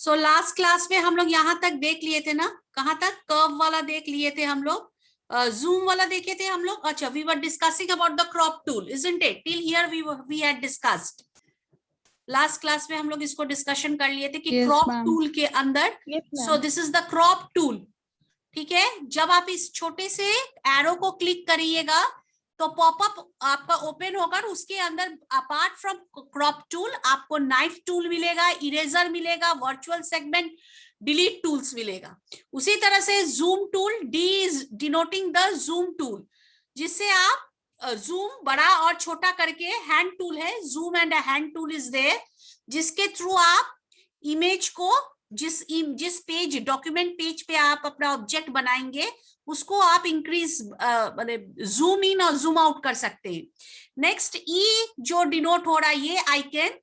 So last class में हम लोग यहाँ तक देख लिए थे ना, कहाँ तक? कर्व वाला देख लिए थे हम लोग, जूम वाला देखे थे हम लोग. अच्छा, we were discussing about the crop tool, isn't it? Till here we had discussed. Last class में हम लोग इसको डिस्कशन कर लिए थे कि क्रॉप टूल के अंदर, सो this is the crop tool. ठीक है, जब आप इस छोटे से एरो को क्लिक करिएगा तो पॉपअप आपका ओपन होगा और उसके अंदर अपार्ट फ्रॉम क्रॉप टूल आपको नाइफ टूल मिलेगा, इरेजर मिलेगा, वर्चुअल सेगमेंट डिलीट टूल्स मिलेगा. उसी तरह से zoom tool, D is denoting the zoom tool, जिससे आप जूम बड़ा और छोटा करके, हैंड टूल है, zoom and hand tool is there, जिसके थ्रू आप इमेज को जिस पेज, डॉक्यूमेंट पेज पे आप अपना ऑब्जेक्ट बनाएंगे उसको आप इंक्रीज मतलब जूम इन और जूम आउट कर सकते हैं. नेक्स्ट ई जो डिनोट हो रहा है, ये icon,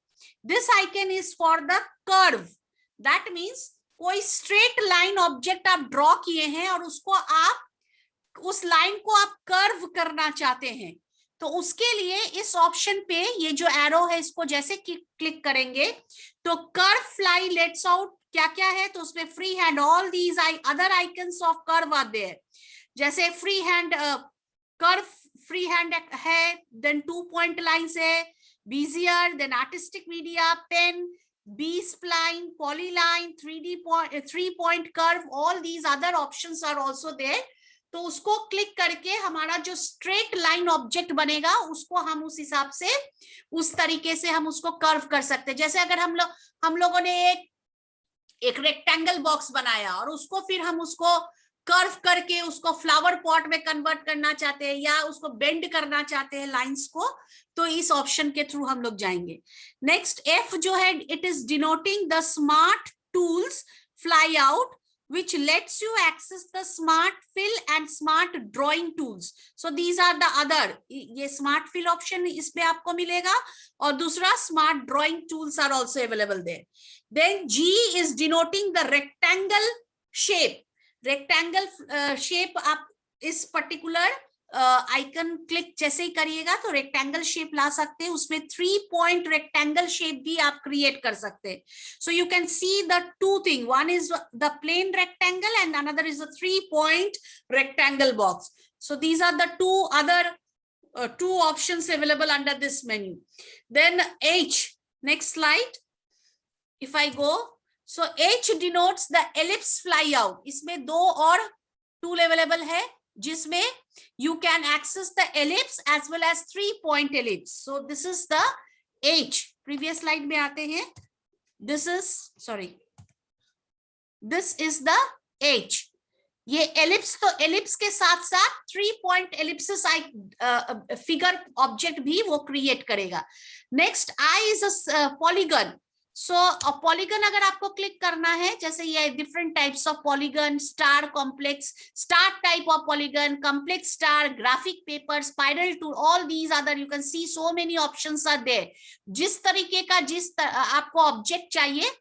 this icon is for the curve. That means कोई स्ट्रेट लाइन ऑब्जेक्ट आप ड्रॉ किए हैं और उसको आप, उस लाइन को आप कर्व करना चाहते हैं, तो उसके लिए इस ऑप्शन पे ये जो एरो है इसको जैसे क्लिक करेंगे तो कर्व फ्लाई लेट्स आउट क्या क्या है, तो उसमें free hand, all these other icons of curve are there. जैसे free hand curve, free hand है, देन 2 पॉइंट लाइंस है, Bezier, then artistic media, pen, B spline, polyline, 3 point curve, all these other options are also there. तो उसको click करके हमारा जो straight line object बनेगा उसको हम उस हिसाब से, उस तरीके से हम उसको कर्व कर सकते हैं. जैसे अगर हम लोगों ने एक रेक्टेंगल बॉक्स बनाया और उसको फिर हम उसको कर्व करके उसको फ्लावर पॉट में कन्वर्ट करना चाहते हैं या उसको बेंड करना चाहते हैं लाइंस को, तो इस ऑप्शन के थ्रू हम लोग जाएंगे. नेक्स्ट एफ जो है, it is denoting the smart tools fly out which lets you access the smart fill and smart drawing tools. So these are the other, ये smart fill option इसमें आपको मिलेगा और दूसरा smart drawing tools are also available there. Then G is denoting the rectangle shape. Rectangle shape आप इस particular icon click जैसे ही करिएगा तो रेक्टेंगल शेप ला सकते हैं. उसमें 3 पॉइंट रेक्टेंगल शेप भी आप क्रिएट कर सकते हैं. So you can see the two thing, one is the plain rectangle and another is the 3 point rectangle box. So these are the two other two options available under this menu. Then H, next slide. If I go, so H denotes the ellipse fly out. इसमें दो और tool available है जिसमें you can access the ellipse as well as 3 point ellipse. So this is the H. Previous slide में आते हैं. This is the H. ये ellipse, तो ellipse के साथ साथ 3 point ellipses फिगर ऑब्जेक्ट भी वो क्रिएट करेगा. Next I is a polygon. So polygon अगर आपको क्लिक करना है, जैसे ये different types of polygon, star, complex, star type of polygon, complex star, graphic paper, spiral tool, all these other you can see so many options are there. जिस तरीके का आपको ऑब्जेक्ट चाहिए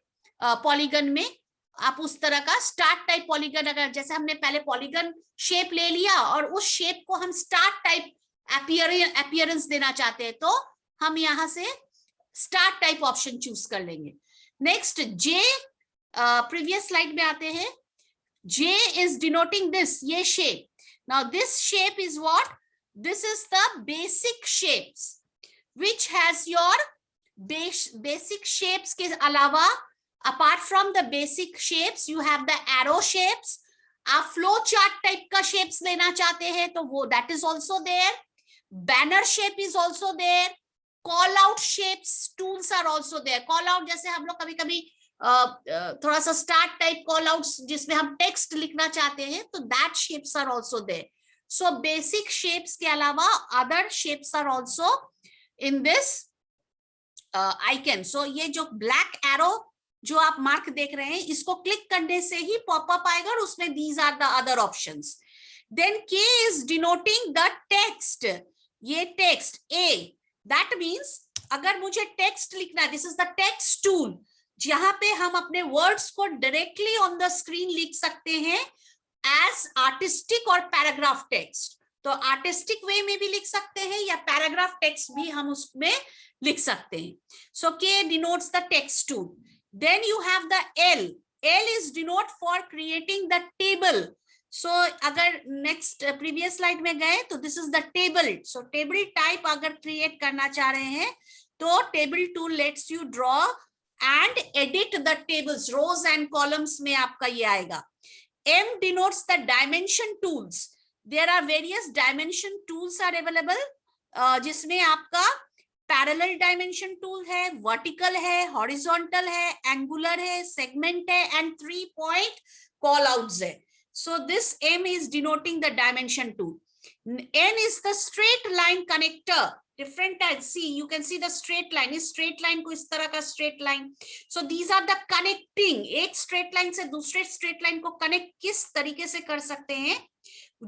पॉलीगन में, आप उस तरह का स्टार टाइप पॉलीगन, अगर जैसे हमने पहले पॉलीगन शेप ले लिया और उस शेप को हम स्टार टाइप अपीयरेंस देना चाहते हैं तो हम यहाँ से स्टार टाइप ऑप्शन चूज कर लेंगे. नेक्स्ट जे, प्रीवियस स्लाइड में आते हैं. जे इज डिनोटिंग दिस, ये shape. Now this shape is what, this is the basic shapes which has your basic shapes के अलावा, apart from the basic shapes you have the arrow shapes. आप flow chart type का shapes लेना चाहते हैं तो वो that is also there. Banner shape is also there. Call out shapes tools are also there. Call out जैसे हम लोग कभी कभी थोड़ा सा स्टार्ट टाइप कॉल आउट्स जिसमें हम टेक्स्ट लिखना चाहते हैं तो that shapes are also there. So basic shapes के अलावा other shapes are also in this icon. So ये जो ब्लैक एरो जो आप मार्क देख रहे हैं, इसको क्लिक करने से ही पॉपअप आएगा और उसमें these are the other options. Then K is denoting the text. ये टेक्स्ट A, दैट मीन्स अगर मुझे टेक्स्ट लिखना है, this is the text tool, जहां पे हम अपने वर्ड्स को डायरेक्टली ऑन द स्क्रीन लिख सकते हैं एज आर्टिस्टिक और पैराग्राफ टेक्स्ट. तो आर्टिस्टिक वे में भी लिख सकते हैं या पैराग्राफ टेक्स्ट भी हम उसमें लिख सकते हैं. सो के denotes the text tool. Then you have the L. L is denote for creating the table. So अगर next previous slide में गए तो this is the table. So table type अगर create करना चाह रहे हैं तो table tool lets you draw and edit the tables, rows and columns में आपका ये आएगा. M denotes the dimension tools. There are various dimension tools are available, जिसमें आपका पैरेलल डायमेंशन टूल है, वर्टिकल है, हॉरिजॉन्टल है, एंगुलर है, सेगमेंट है एंड 3 पॉइंट कॉल आउट्स है. So this M is denoting the dimension tool. N is the straight line connector. Different types. See, you can see the straight line. इस straight line को इस तरह का straight line. So these are the connecting. एक straight line से दूसरे straight line को connect किस तरीके से कर सकते हैं,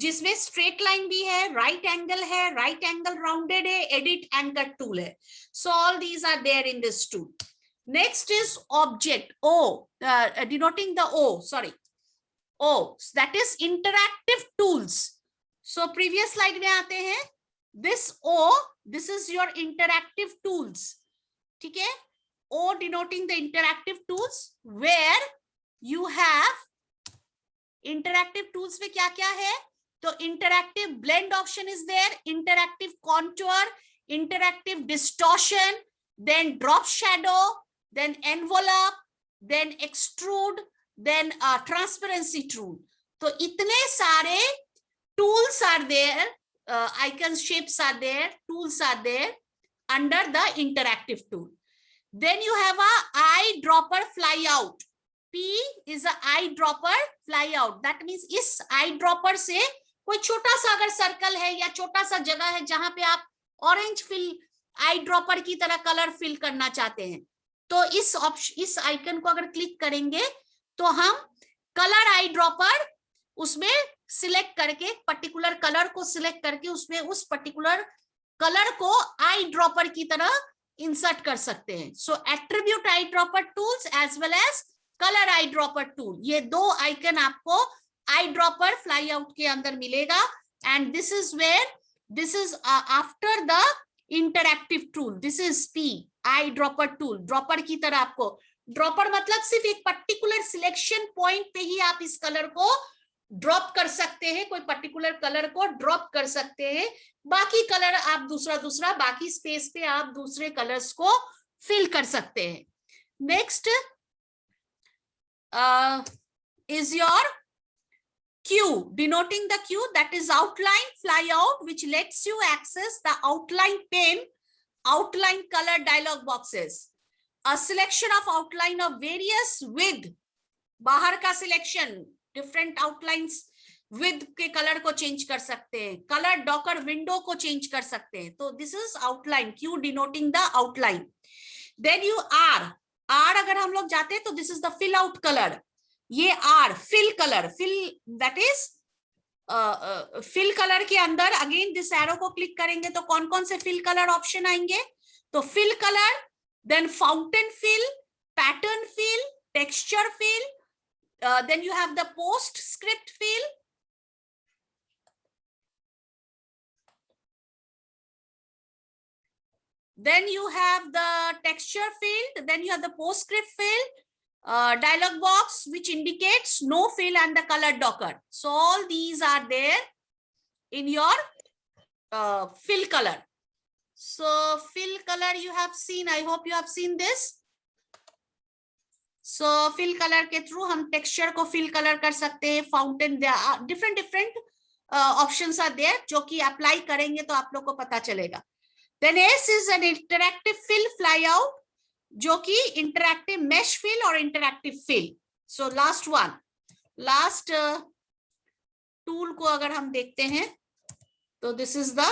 जिसमें स्ट्रेट लाइन भी है, राइट एंगल है, राइट एंगल राउंडेड है, एडिट एंड कट टूल है. So all these are there in this tool. Next is object O, denoting the O, that is interactive tools. So previous slide में आते हैं. This O, this is your interactive tools. ठीक है, O denoting the interactive tools, where you have interactive tools में क्या क्या है. तो interactive blend option is there, interactive contour, interactive distortion, then drop shadow, then envelope, then extrude, then transparency tool. तो इतने सारे tools are there, icon shapes are there, tools are there under the interactive tool. Then you have a eye dropper fly out. P is a eyedropper fly out. That means इस eyedropper से कोई छोटा सा अगर circle है या छोटा सा जगह है जहां पे आप ऑरेंज फिल eyedropper की तरह कलर फिल करना चाहते हैं, तो इस आइकन को अगर क्लिक करेंगे तो हम कलर eyedropper उसमें सिलेक्ट करके पर्टिकुलर कलर को सिलेक्ट करके उसमें उस पर्टिकुलर कलर को eyedropper की तरह इंसर्ट कर सकते हैं. So attribute eyedropper tools as well as colour eyedropper tool, ये दो आइकन आपको eyedropper फ्लाई आउट के अंदर मिलेगा. And this is where, this is after the interactive tool. This is P, eyedropper tool. Dropper की तरह आपको, ड्रॉपर मतलब सिर्फ एक पर्टिकुलर सिलेक्शन पॉइंट पे ही आप इस कलर को ड्रॉप कर सकते हैं, कोई पर्टिकुलर कलर को ड्रॉप कर सकते हैं. बाकी कलर आप दूसरा बाकी स्पेस पे आप दूसरे कलर्स को फिल कर सकते हैं. Next is your Q, denoting the Q, that is outline fly out, which lets you access the outline pane, outline color dialog boxes. A selection of outline of various width, बाहर का selection, different outlines with के colour को change कर सकते हैं, colour docker window को change कर सकते हैं. तो this is outline, Q denoting the outline. Then you R अगर हम लोग जाते हैं तो this is the fill out colour. ये R fill colour, fill that is fill colour के अंदर अगेन दिस एरो को क्लिक करेंगे तो कौन कौन से फिल कलर ऑप्शन आएंगे. तो fill colour, then fountain fill, pattern fill, texture fill, then you have the post script fill, then you have the texture field, then you have the postscript field, dialog box which indicates no fill and the color docker. So all these are there in your fill color. So fill color you have seen, I hope you have seen this. So fill color के through हम texture को fill colour कर सकते हैं. Fountain, different options are there जो कि apply करेंगे तो आप लोग को पता चलेगा. Then S is an interactive fill fly out, जो कि इंटरैक्टिव मैश फिल और interactive fill. So last one, last tool को अगर हम देखते हैं तो this is the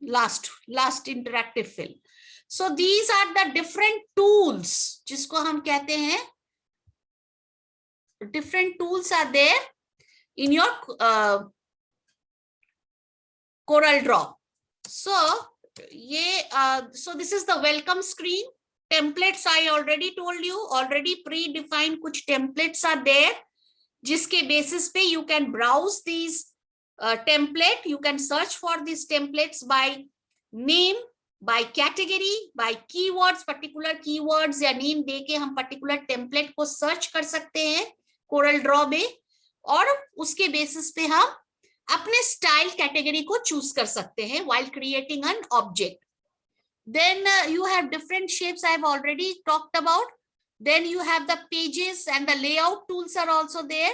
last interactive fill. So these are the different tools जिसको हम कहते हैं, different tools are there in your Corel Draw. So this is the welcome screen. Templates I already told you, already predefined कुछ templates are there जिसके basis पे you can browse these template. You can search for these templates by name, by category, by keywords, particular keywords या name दे के हम particular template को search कर सकते हैं कोरल ड्रॉ में, और उसके बेसिस पे हम अपने स्टाइल कैटेगरी को चूज कर सकते हैं while creating an object. Then you have different shapes I have already talked about. Then you have the pages and the layout tools are also there,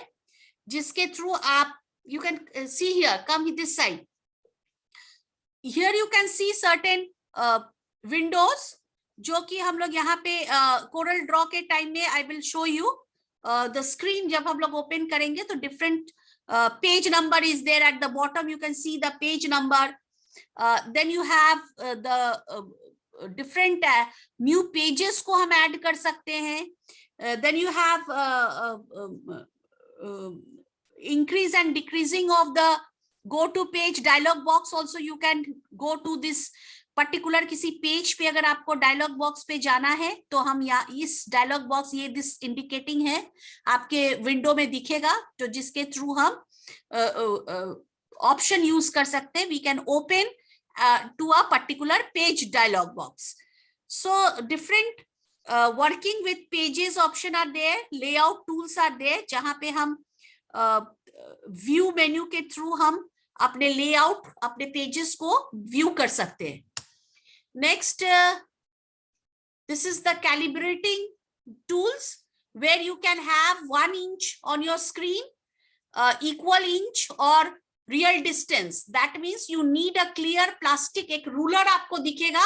जिसके थ्रू आप you can see here, come this side. Here you can see certain windows जो कि हम लोग यहाँ पे Corel Draw के time में I will show you the screen. जब हम लोग ओपन करेंगे तो different page number is there at the bottom. You can see the page number. Then you have the different new pages को हम add कर सकते हैं. Then you have increase and decreasing of the go to page dialog box. Also you can go to this particular किसी page पे अगर आपको dialogue box पे जाना है तो हम यहाँ इस डायलॉग बॉक्स, ये दिस इंडिकेटिंग है आपके विंडो में दिखेगा, तो जिसके थ्रू हम ऑप्शन यूज कर सकते हैं. We can open to a particular page dialog box. So different working with pages option are there, layout tools are there, जहां पे हम व्यू मेन्यू के थ्रू हम अपने लेआउट, अपने पेजेस को व्यू कर सकते हैं. Next, this is the calibrating tools where you can have 1 inch on your screen, equal inch or real distance. That means you need a clear plastic, एक ruler आपको दिखेगा,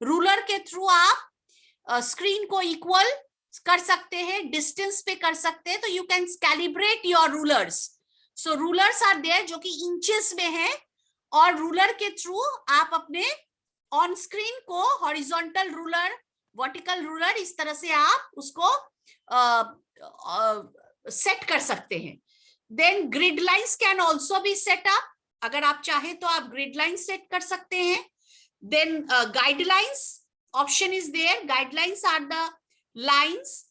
ruler के through आप screen को equal कर सकते हैं, distance पे कर सकते हैं, तो you can calibrate your rulers. So rulers are there जो कि inches में है, और ruler के through आप अपने ऑन स्क्रीन को हॉरिजॉन्टल रूलर, वर्टिकल रूलर, इस तरह से आप उसको सेट कर सकते हैं. Then grid lines can also be set up, अगर आप चाहे तो आप ग्रिड लाइन सेट कर सकते हैं. Then guidelines option is there. Guidelines are the lines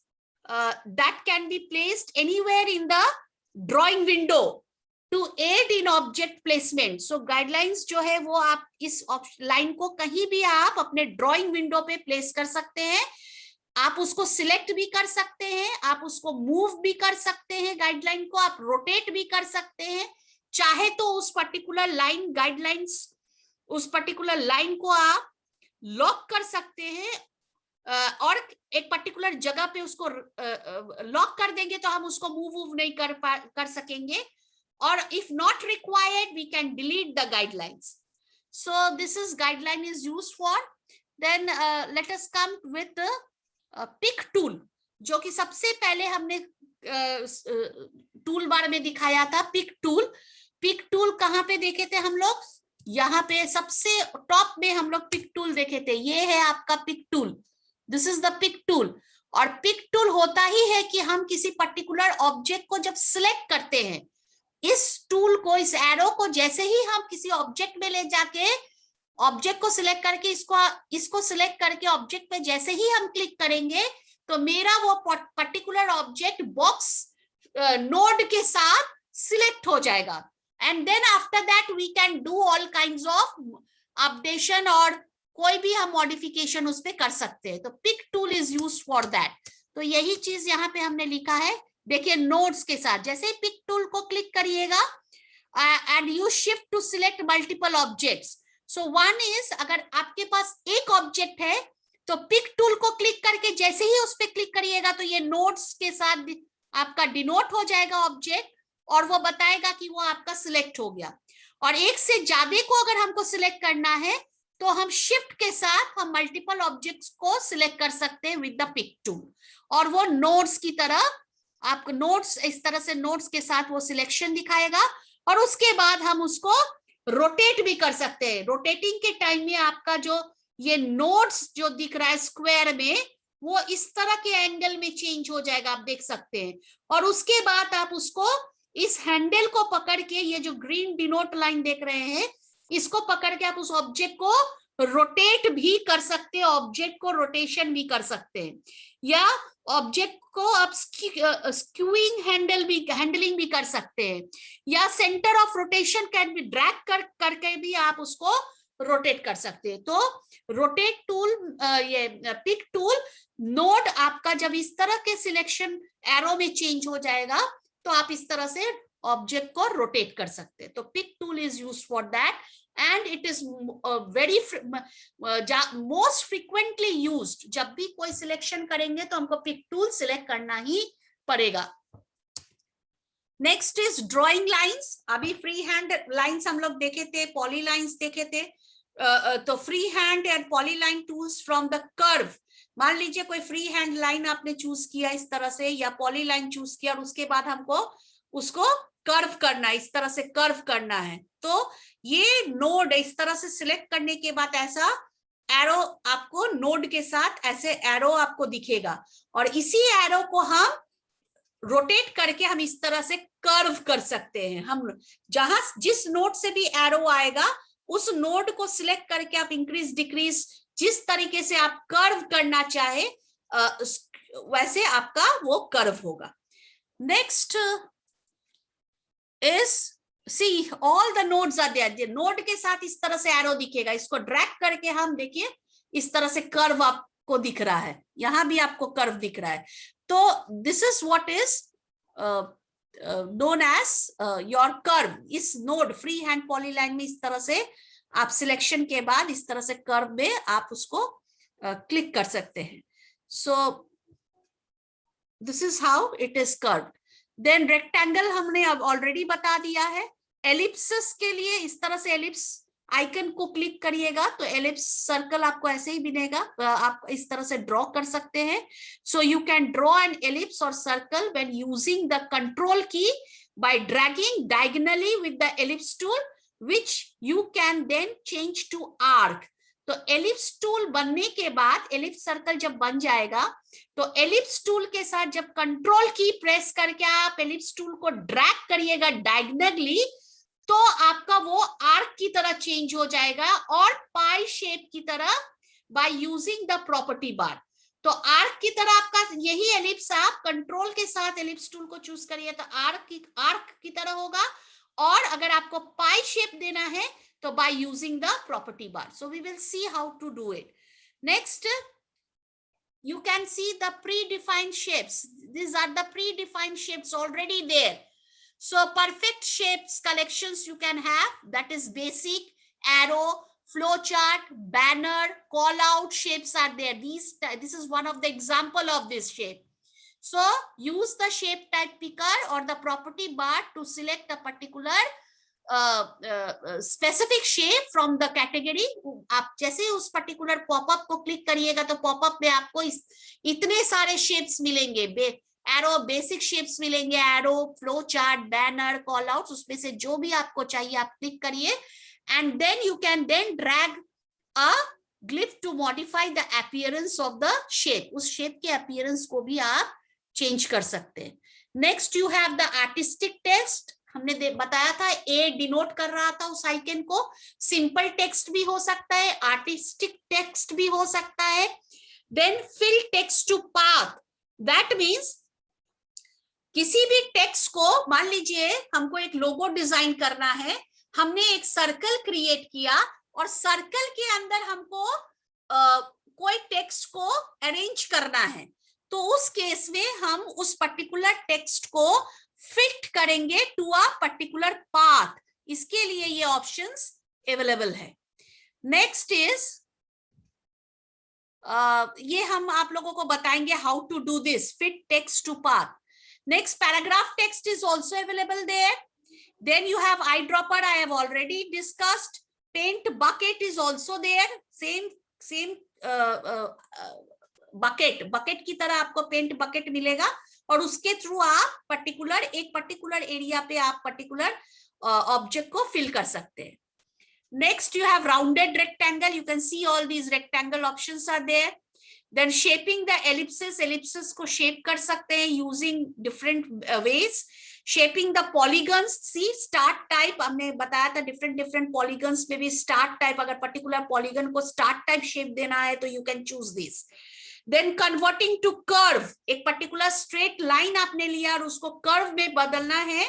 that can be placed anywhere in the drawing window to aid in object placement. So guidelines जो है वो आप इस लाइन को कहीं भी आप अपने ड्राइंग विंडो पे प्लेस कर सकते हैं. आप उसको सिलेक्ट भी कर सकते हैं, आप उसको मूव भी कर सकते हैं, गाइडलाइन को आप रोटेट भी कर सकते हैं. चाहे तो उस पर्टिकुलर लाइन, गाइडलाइंस, उस पर्टिकुलर लाइन को आप लॉक कर सकते हैं, और एक पर्टिकुलर जगह पे उसको लॉक कर देंगे तो हम उसको मूव नहीं कर सकेंगे. Or if not required, we can delete the guidelines. So this is guideline is used for. Then let us come with the pick tool, जो कि सबसे पहले हमने टूल बार में दिखाया था. पिक टूल, पिक टूल कहाँ पे देखे थे हम लोग? यहाँ पे सबसे टॉप में हम लोग पिक टूल देखे थे. ये है आपका pick tool. This is the pick tool. और पिक टूल होता ही है कि हम किसी पर्टिकुलर ऑब्जेक्ट को जब सिलेक्ट करते हैं, इस टूल को, इस एरो को जैसे ही हम किसी ऑब्जेक्ट में ले जाके ऑब्जेक्ट को सिलेक्ट करके इसको सिलेक्ट करके ऑब्जेक्ट पे जैसे ही हम क्लिक करेंगे तो मेरा वो पर्टिकुलर ऑब्जेक्ट बॉक्स नोड के साथ सिलेक्ट हो जाएगा. And then after that we can do all kinds of updation, और कोई भी हम मॉडिफिकेशन उस पे कर सकते हैं. तो pick tool is used for that. तो यही चीज यहाँ पे हमने लिखा है. देखिए नोड्स के साथ जैसे ही पिक टूल को क्लिक करिएगा and you shift to select multiple objects. So one is, अगर आपके पास एक ऑब्जेक्ट है तो पिक टूल को क्लिक करके जैसे ही उस पे क्लिक करिएगा तो ये नोड्स के साथ आपका डिनोट हो जाएगा ऑब्जेक्ट, और वो बताएगा कि वो आपका सिलेक्ट हो गया. और एक से ज्यादा को अगर हमको सिलेक्ट करना है तो हम शिफ्ट के साथ हम मल्टीपल ऑब्जेक्ट्स को सिलेक्ट कर सकते हैं विद द पिक टूल, और वो नोड्स की तरह आपको नोट्स, इस तरह से नोट्स के साथ वो सिलेक्शन दिखाएगा. और उसके बाद हम उसको रोटेट भी कर सकते हैं. रोटेटिंग के टाइम में आपका जो ये नोट्स जो दिख रहा है स्क्वायर में, वो इस तरह के एंगल में चेंज हो जाएगा, आप देख सकते हैं. और उसके बाद आप उसको इस हैंडल को पकड़ के, ये जो ग्रीन डिनोट लाइन देख रहे हैं, इसको पकड़ के आप उस ऑब्जेक्ट को रोटेट भी कर सकते हैं, ऑब्जेक्ट को रोटेशन भी कर सकते हैं, या ऑब्जेक्ट को आप स्क्यूइंग हैंडलिंग भी कर सकते हैं, या centre of rotation can be drag करके भी आप उसको रोटेट कर सकते हैं। तो रोटेट टूल, ये पिक टूल, नोड आपका जब इस तरह के सिलेक्शन एरो में चेंज हो जाएगा तो आप इस तरह से ऑब्जेक्ट को रोटेट कर सकते हैं। तो pick tool is used for that and it is very most frequently used. जब भी कोई सिलेक्शन करेंगे तो हमको पिक टूल सिलेक्ट करना ही पड़ेगा। Next is drawing lines. अभी फ्री हैंड लाइंस हम लोग देखे थे, पॉली लाइंस देखे थे। तो free hand and poly line tools from the curve. मान लीजिए कोई फ्री हैंड लाइन आपने चूज किया इस तरह से, या पॉली लाइन चूज किया, और उसके बाद हमको उसको कर्व करना है, इस तरह से कर्व करना है। तो ये नोड इस तरह से सिलेक्ट करने के बाद ऐसा एरो आपको नोड के साथ ऐसे एरो आपको दिखेगा, और इसी एरो को हम रोटेट करके हम इस तरह से कर्व कर सकते हैं। हम जहां जिस नोड से भी एरो आएगा उस नोड को सिलेक्ट करके आप इंक्रीज डिक्रीज जिस तरीके से आप कर्व करना चाहे वैसे आपका वो कर्व होगा। Next is C all the nodes are there. Node के साथ इस तरह से एरो दिखेगा, इसको ड्रैग करके हम देखिए इस तरह से कर्व आपको दिख रहा है, यहां भी आपको कर्व दिख रहा है। तो this is what is known as your curve। इस नोड फ्री हैंड पॉलीलाइन में इस तरह से आप सिलेक्शन के बाद इस तरह से कर्व में आप उसको क्लिक कर सकते हैं। So this is how it is curve. Then rectangle हमने अब ऑलरेडी बता दिया है। एलिप्सिस के लिए इस तरह से एलिप्स आइकन को क्लिक करिएगा तो एलिप्स सर्कल आपको ऐसे ही बनेगा, आप इस तरह से ड्रॉ कर सकते हैं। So you can draw an ellipse और circle when using the control key by dragging diagonally with the ellipse tool which you can then change to arc. तो एलिप्स टूल बनने के बाद एलिप्स सर्कल जब बन जाएगा तो एलिप्स टूल के साथ जब कंट्रोल की प्रेस करके आप एलिप्स टूल को ड्रैग करिएगा डायगोनली तो आपका वो आर्क की तरह चेंज हो जाएगा और पाई शेप की तरह बाय यूजिंग द प्रॉपर्टी बार। तो आर्क की तरह आपका यही एलिप्स आप कंट्रोल के साथ एलिप्स टूल को चूज करिए तो आर्क की तरह होगा, और अगर आपको पाई शेप देना है तो by using the property bar. So we will see how to do it. Next you can see the predefined shapes. These are the predefined shapes already there. So perfect shapes collections you can have, that is basic, arrow, flowchart, banner, call out shapes are there. This is one of the example of this shape. So use the shape type picker or the property bar to select a particular specific shape from the category. आप जैसे उस particular popup को click करिएगा तो popup में आपको इतने सारे शेप्स मिलेंगे, एरो बेसिक शेप्स मिलेंगे, arrow, flow chart, banner, call out, उसमें से जो भी आपको चाहिए आप क्लिक करिए and then you can then drag a glyph to modify the appearance of the shape. उस शेप के अपीयरेंस को भी आप चेंज कर सकते हैं। Next you have the artistic text. हमने बताया था ए डिनोट कर रहा था उस आइकन को। सिंपल टेक्स्ट भी हो सकता है, आर्टिस्टिक टेक्स्ट भी हो सकता है। Then fill text to path, that means किसी भी टेक्स्ट को, मान लीजिए हमको एक लोगो डिजाइन करना है, हमने एक सर्कल क्रिएट किया और सर्कल के अंदर हमको कोई टेक्स्ट को अरेंज करना है, तो उस केस में हम उस पर्टिकुलर टेक्स्ट को फिट करेंगे टू अ पर्टिकुलर पाथ। इसके लिए ये ऑप्शंस अवेलेबल है। नेक्स्ट इज ये हम आप लोगों को बताएंगे how to do this fit text to path. Next paragraph text is also available there. Then you have eye dropper, I have already discussed. Paint bucket is also there, same bucket की तरह आपको paint bucket मिलेगा और उसके through आप एक particular area पे आप पर्टिकुलर ऑब्जेक्ट को फिल कर सकते हैं। Next you have rounded rectangle, you can see all these rectangle options are there. Then shaping the ellipsis को शेप कर सकते हैं using different ways. Shaping the polygons, see start type हमने बताया था, डिफरेंट पॉलीगन्स में भी स्टार्ट टाइप, अगर पर्टिकुलर पॉलीगन को स्टार्ट टाइप शेप देना है तो you can choose this. Then converting to curve, एक पर्टिकुलर स्ट्रेट लाइन आपने लिया और उसको कर्व में बदलना है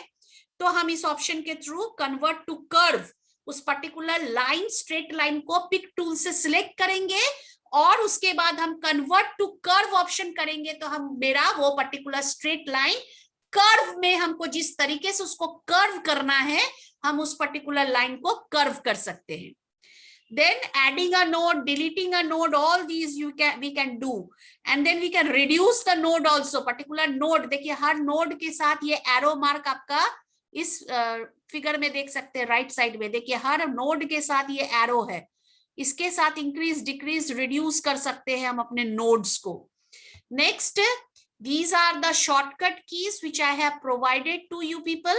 तो हम इस ऑप्शन के थ्रू कन्वर्ट टू कर्व उस पर्टिकुलर लाइन, स्ट्रेट लाइन को पिक टूल से सिलेक्ट करेंगे और उसके बाद हम कन्वर्ट टू कर्व ऑप्शन करेंगे, तो हम मेरा वो पर्टिकुलर स्ट्रेट लाइन कर्व में हमको जिस तरीके से उसको कर्व करना है, हम उस पर्टिकुलर लाइन को कर्व कर सकते हैं. Then adding a node, deleting a node, all these we can do, and then we can reduce the node also. Particular node, देखिए हर node के साथ ये arrow mark आपका इस फिगर में देख सकते हैं, राइट साइड में देखिए हर node के साथ ये arrow है, इसके साथ इंक्रीज डिक्रीज रिड्यूस कर सकते हैं हम अपने नोड्स को. Next, these are the shortcut keys which I have provided to you people.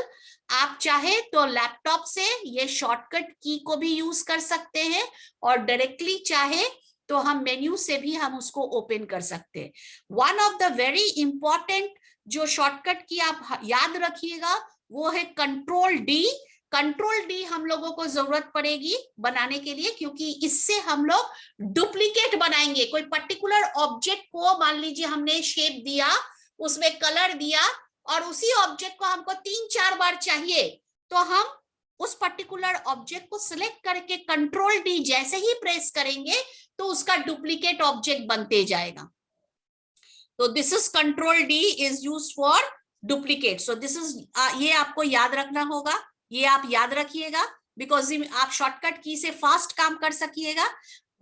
आप चाहे तो लैपटॉप से ये शॉर्टकट की को भी यूज कर सकते हैं और डायरेक्टली चाहे तो हम मेन्यू से भी हम उसको ओपन कर सकते हैं. One of the very important जो शॉर्टकट की आप याद रखिएगा वो है कंट्रोल डी. कंट्रोल डी हम लोगों को जरूरत पड़ेगी बनाने के लिए, क्योंकि इससे हम लोग डुप्लीकेट बनाएंगे. कोई पर्टिकुलर ऑब्जेक्ट को मान लीजिए हमने शेप दिया, उसमें कलर दिया और उसी ऑब्जेक्ट को हमको 3-4 बार चाहिए, तो हम उस पर्टिकुलर ऑब्जेक्ट को सिलेक्ट करके कंट्रोल डी जैसे ही प्रेस करेंगे तो उसका डुप्लीकेट ऑब्जेक्ट बनते जाएगा. तो this is control D is used for duplicate. So this is ये आपको याद रखना होगा, ये आप याद रखिएगा, बिकॉज आप शॉर्टकट की से फास्ट काम कर सकिएगा.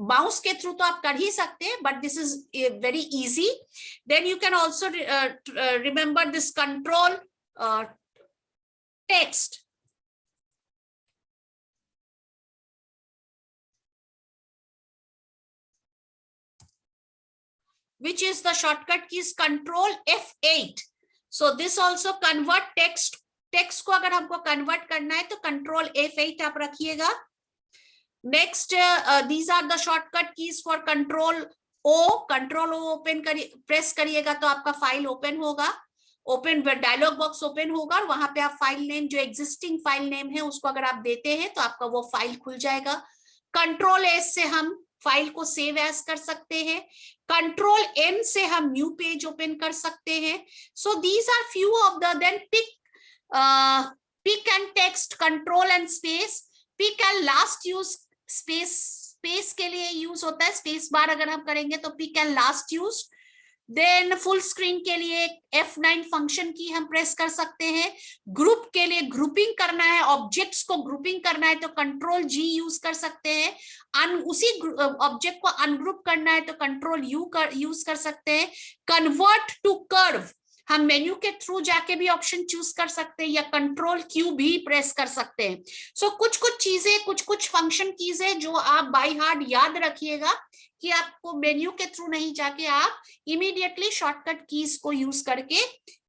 माउस के थ्रू तो आप कर ही सकते हैं, but this is very easy. Then you can also remember this control text. which is the shortcut key is control F8. so this also convert text. Text को अगर हमको कन्वर्ट करना है तो कंट्रोल F8 आप रखिएगा. Next, these are the shortcut keys for control O. Control O open करिए, press करिएगा तो आपका फाइल ओपन होगा, ओपन डायलॉग बॉक्स ओपन होगा और वहां पे आप फाइल नेम जो एग्जिस्टिंग फाइल नेम है उसको अगर आप देते हैं तो आपका वो फाइल खुल जाएगा. कंट्रोल S से हम फाइल को सेव एज कर सकते हैं. कंट्रोल M से हम न्यू पेज ओपन कर सकते हैं. So these are few of the. Then pick and text, control and space. pick and last use space के लिए यूज होता है, स्पेस बार अगर हम करेंगे तो pick and last use. Then full screen के लिए F9 फंक्शन की हम प्रेस कर सकते हैं. ग्रुप के लिए ग्रुपिंग करना है, ऑब्जेक्ट्स को ग्रुपिंग करना है तो कंट्रोल G यूज कर सकते हैं. उसी ऑब्जेक्ट को अनग्रुप करना है तो कंट्रोल U यूज कर सकते हैं. कन्वर्ट टू कर्व हम मेन्यू के थ्रू जाके भी ऑप्शन चूज कर सकते हैं या कंट्रोल Q भी प्रेस कर सकते हैं. सो कुछ चीजें, कुछ फंक्शन कीज है जो आप बाय हार्ट याद रखिएगा कि आपको मेन्यू के थ्रू नहीं जाके आप इमीडिएटली शॉर्टकट कीज को यूज करके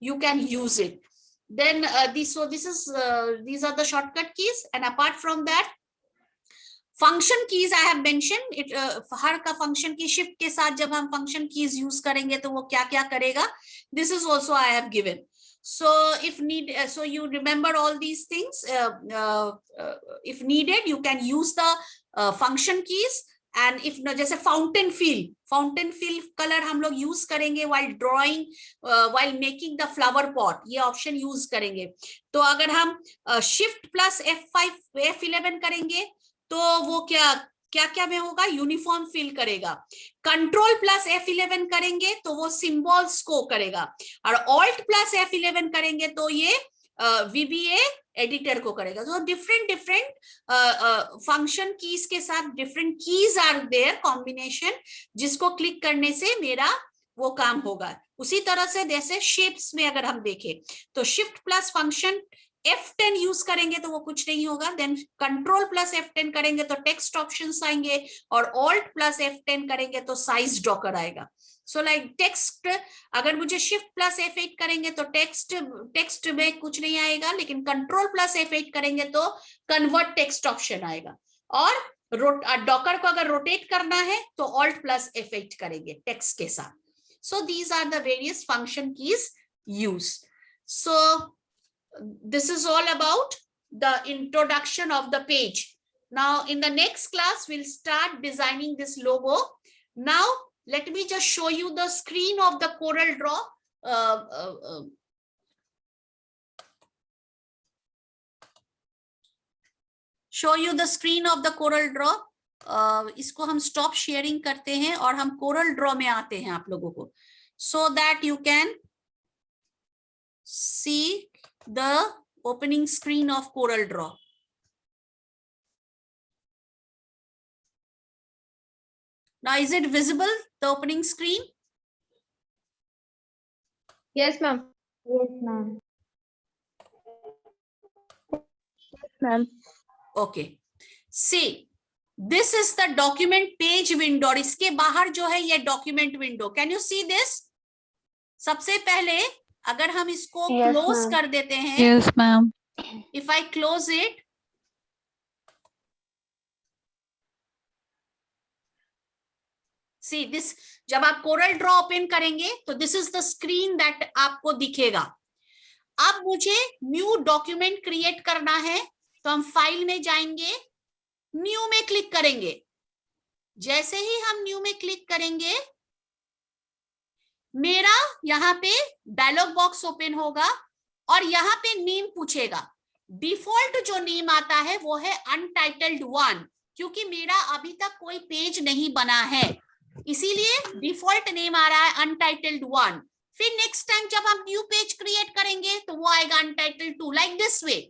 you can use it. Then these are the shortcut keys, and apart from that function keys I have mention it. हर का फंक्शन की शिफ्ट के साथ जब हम फंक्शन कीज यूज करेंगे तो वो क्या क्या करेगा, this is also I have given. so if need so you remember all these things. If needed you can use the function keys, and if no, जैसे फाउंटेन फिल कलर हम लोग use करेंगे while drawing, while making the flower pot, ये option use करेंगे. तो अगर हम shift plus F11 करेंगे तो वो क्या में होगा, यूनिफॉर्म फिल करेगा. कंट्रोल प्लस F11 करेंगे तो वो सिंबल्स को करेगा, और ऑल्ट प्लस F11 करेंगे तो ये VBA एडिटर को करेगा. तो डिफरेंट फंक्शन कीज के साथ different keys are there combination, जिसको क्लिक करने से मेरा वो काम होगा. उसी तरह से जैसे शेप्स में अगर हम देखें तो shift plus function F10 use करेंगे तो वो कुछ नहीं होगा. देन कंट्रोल प्लस F10 करेंगे तो टेक्स्ट ऑप्शंस आएंगे, और ऑल्ट प्लस F10 करेंगे तो साइज डॉकर आएगा. सो लाइक टेक्स्ट, अगर मुझे शिफ्ट प्लस F8 करेंगे तो टेक्स्ट में कुछ नहीं आएगा, लेकिन कंट्रोल प्लस F8 करेंगे तो कन्वर्ट टेक्स्ट ऑप्शन आएगा. और डॉकर को अगर रोटेट करना है तो ऑल्ट प्लस F8 करेंगे टेक्स्ट के साथ. So these are the various function keys use. So this is all about the introduction of the page. Now in the next class we'll start designing this logo. Now let me just show you the screen of the Corel Draw. show you the screen of the Corel Draw. इसको हम stop sharing करते हैं और हम Corel Draw में आते हैं आप लोगों को, so that you can see the opening screen of Corel Draw. Now, is it visible, the opening screen? Yes, ma'am. Yes, ma'am. Yes, ma'am. Okay. See, this is the document page window और इसके बाहर जो है ये document window. Can you see this? सबसे पहले अगर हम इसको Yes, close ma'am. कर देते हैं, Yes, ma'am. if I close it, see this, जब आप Corel Draw open करेंगे तो this is the screen that आपको दिखेगा. अब मुझे न्यू डॉक्यूमेंट क्रिएट करना है तो हम फाइल में जाएंगे, न्यू में क्लिक करेंगे. जैसे ही हम न्यू में क्लिक करेंगे मेरा यहाँ पे डायलॉग बॉक्स ओपन होगा और यहाँ पे नेम पूछेगा. डिफॉल्ट जो नेम आता है वो है अनटाइटल्ड 1, क्योंकि मेरा अभी तक कोई पेज नहीं बना है, इसीलिए डिफॉल्ट नेम आ रहा है अनटाइटल्ड 1. फिर नेक्स्ट टाइम जब हम न्यू पेज क्रिएट करेंगे तो वो आएगा अनटाइटल्ड 2, लाइक दिस वे.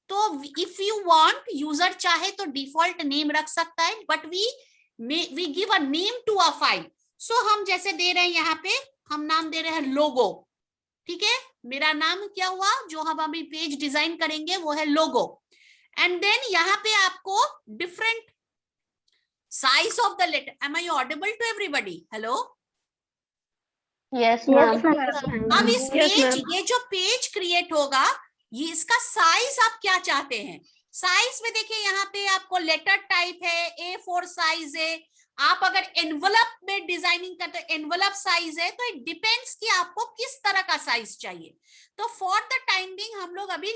तो इफ यू वांट, यूजर चाहे तो डिफॉल्ट नेम रख सकता है, but we give a name to a file. So हम जैसे दे रहे हैं यहाँ पे, हम नाम दे रहे हैं लोगो. ठीक है, मेरा नाम क्या हुआ, जो हम अभी पेज डिजाइन करेंगे वो है लोगो. एंड देन यहाँ पे आपको different size of the letter. Am I audible to everybody? Hello. Yes, Yes, ma'am. ma'am. अब इस Yes, पेज, ma'am. ये जो पेज क्रिएट होगा, ये इसका साइज आप क्या चाहते हैं. साइज में देखिए यहाँ पे आपको लेटर टाइप है, A4 साइज है. आप अगर एनवलप में डिजाइनिंग करते हैं, एनवलप साइज है, तो इट डिपेंड्स कि आपको किस तरह का साइज चाहिए. तो फॉर द टाइम बिंग हम लोग अभी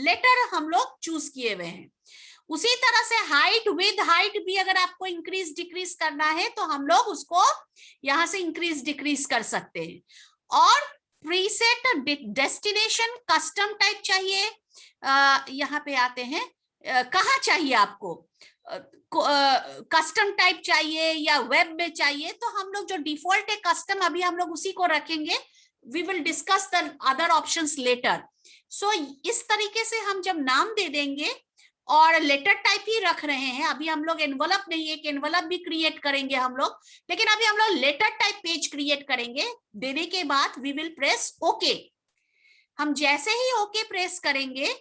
लेटर हम लोग चूज किए हुए हैं. उसी तरह से हाइट, विद हाइट भी अगर आपको इंक्रीज डिक्रीज करना है तो हम लोग उसको यहां से इंक्रीज डिक्रीज कर सकते हैं. और प्रीसेट, डेस्टिनेशन, कस्टम टाइप चाहिए, यहाँ पे आते हैं, कहाँ चाहिए आपको, कस्टम टाइप चाहिए या वेब में चाहिए, तो हम लोग जो डिफॉल्ट है कस्टम, अभी हम लोग उसी को रखेंगे. We will discuss the other options later. So इस तरीके से हम जब नाम दे देंगे और लेटर टाइप ही रख रहे हैं, अभी हम लोग एनवलप नहीं, एक एनवलप भी क्रिएट करेंगे हम लोग, लेकिन अभी हम लोग लेटर टाइप पेज क्रिएट करेंगे. देने के बाद वी विल प्रेस ओके. हम जैसे ही ओके प्रेस करेंगे,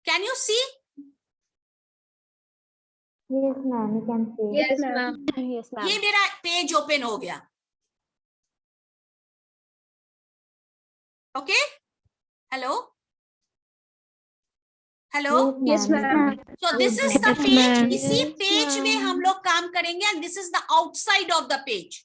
can you see? Yes, ma'am. You can see. Yes, ma'am. Yes, ma'am. ये मेरा पेज ओपन हो गया. Okay, hello hello. Yes, ma'am. So this is the Yes, page. ma'am. इसी Yes, page में ma'am. हम लोग काम करेंगे, and this is the outside of the page.